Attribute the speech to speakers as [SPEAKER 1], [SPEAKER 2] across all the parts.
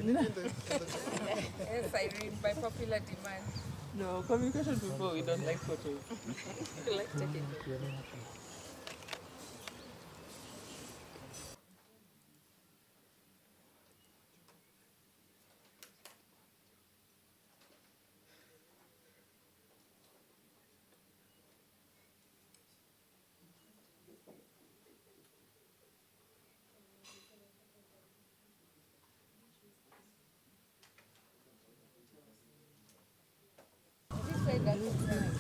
[SPEAKER 1] Yes, I read by popular demand.
[SPEAKER 2] No, communication people, we don't like photos.
[SPEAKER 1] We like taking pictures. This side doesn't have.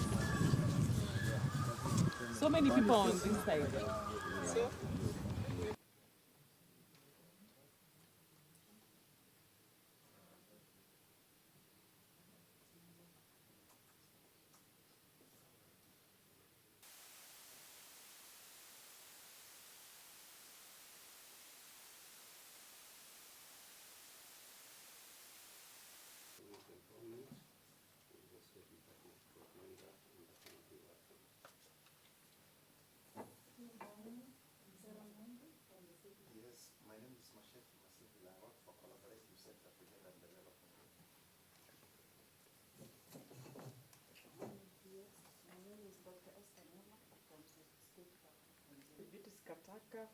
[SPEAKER 2] So many people on this side.
[SPEAKER 1] So,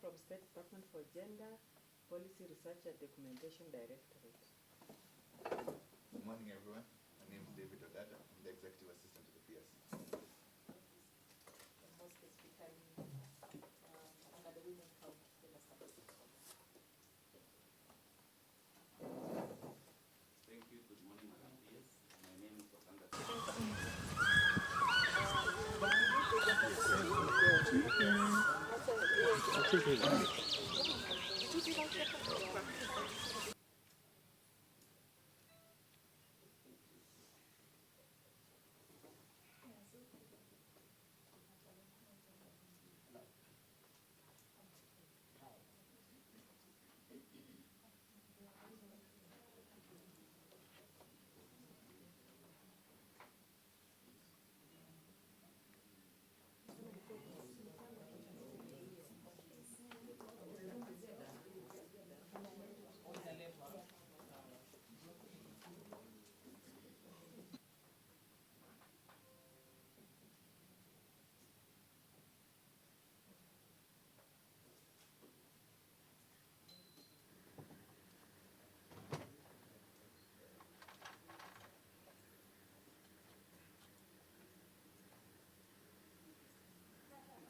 [SPEAKER 2] From State Department for Gender, Policy Research and Documentation Directorate.
[SPEAKER 3] Good morning, everyone. My name is David Odata. I'm the Executive Assistant to the PSC.
[SPEAKER 1] more specifically, under the Women's Health Statistics.
[SPEAKER 4] Thank you. Good morning, Madam PS. My name is Osanga.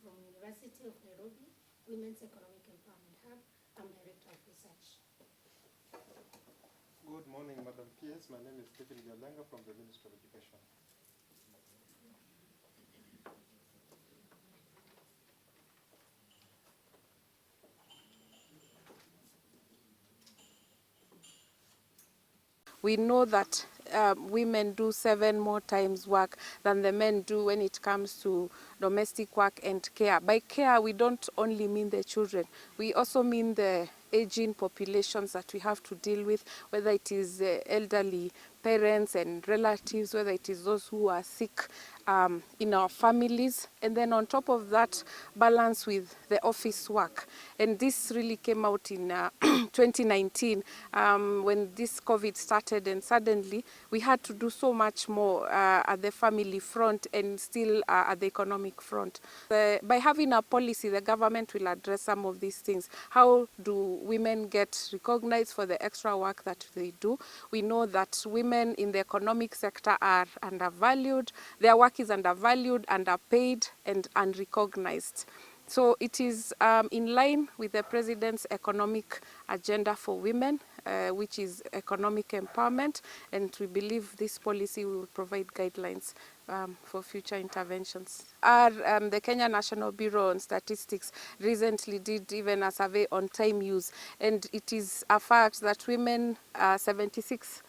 [SPEAKER 5] From University of Nairobi, Women's Economic Empowerment Hub. I'm Director of Research.
[SPEAKER 6] Good morning, Madam PS. My name is Stephen Jalango from the Ministry of Education.
[SPEAKER 1] We know that women do 7 more times work than the men do when it comes to domestic work and care. By care, we don't only mean the children. We also mean the aging populations that we have to deal with, whether it is elderly parents and relatives, whether it is those who are sick in our families, and then on top of that, balance with the office work. And this really came out in 2019 when this COVID started, and suddenly we had to do so much more at the family front and still at the economic front. By having a policy, the government will address some of these things. How do women get recognized for the extra work that they do? We know that women in the economic sector are undervalued. Their work is undervalued, underpaid, and unrecognized. So it is in line with the President's economic agenda for women, which is economic empowerment, and we believe this policy will provide guidelines for future interventions. The Kenya National Bureau on Statistics recently did even a survey on time use, and it is a fact that women 76%,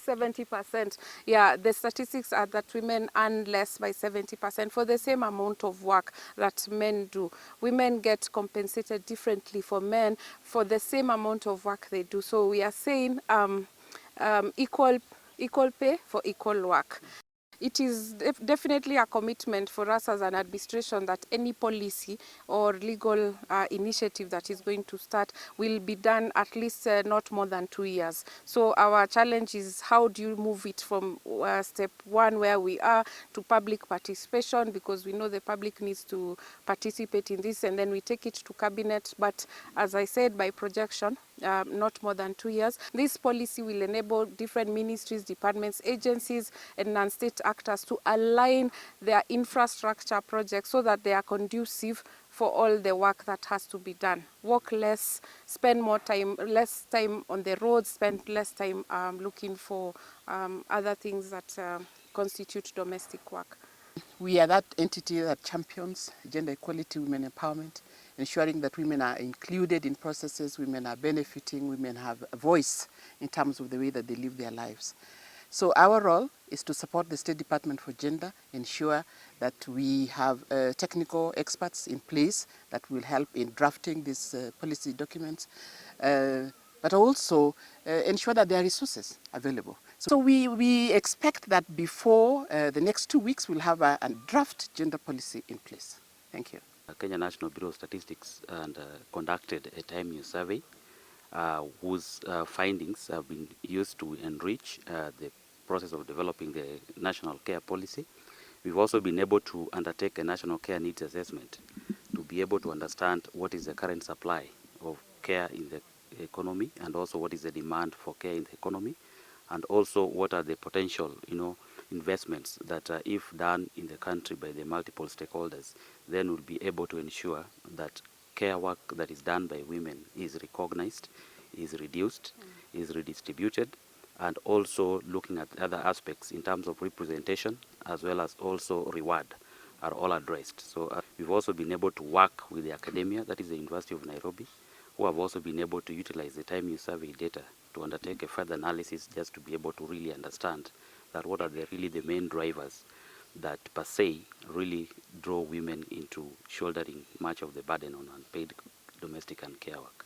[SPEAKER 1] 70%. Yeah, the statistics are that women earn less by 70% for the same amount of work that men do. Women get compensated differently for men for the same amount of work they do. So we are saying equal pay for equal work. it is definitely a commitment for us as an administration that any policy or legal initiative that is going to start will be done at least not more than 2 years. So our challenge is how do you move it from step one where we are to public participation, because we know the public needs to participate in this, and then we take it to cabinet. But as I said, by projection, not more than 2 years. This policy will enable different ministries, departments, agencies, and non-state actors to align their infrastructure projects so that they are conducive for all the work that has to be done. Walk less, spend more time, less time on the roads, spend less time looking for other things that constitute domestic work.
[SPEAKER 7] We are that entity that champions gender equality, women empowerment, ensuring that women are included in processes, women are benefiting, women have a voice in terms of the way that they live their lives. So our role is to support the State Department for Gender, ensure that we have technical experts in place that will help in drafting these policy documents, but also ensure that there are resources available. So we expect that before the next 2 weeks we'll have a draft gender policy in place. Thank you.
[SPEAKER 4] Kenya National Bureau of Statistics and conducted a time use survey whose findings have been used to enrich the process of developing the national care policy. We've also been able to undertake a national care needs assessment to be able to understand what is the current supply of care in the economy, and also what is the demand for care in the economy, and also what are the potential, investments that if done in the country by the multiple stakeholders, then we'll be able to ensure that care work that is done by women is recognized, is reduced, is redistributed, and also looking at other aspects in terms of representation as well as also reward are all addressed. So we've also been able to work with the academia, that is the University of Nairobi, who have also been able to utilize the time use survey data to undertake a further analysis just to be able to really understand that what are really the main drivers that per se really draw women into shouldering much of the burden on unpaid domestic and care work.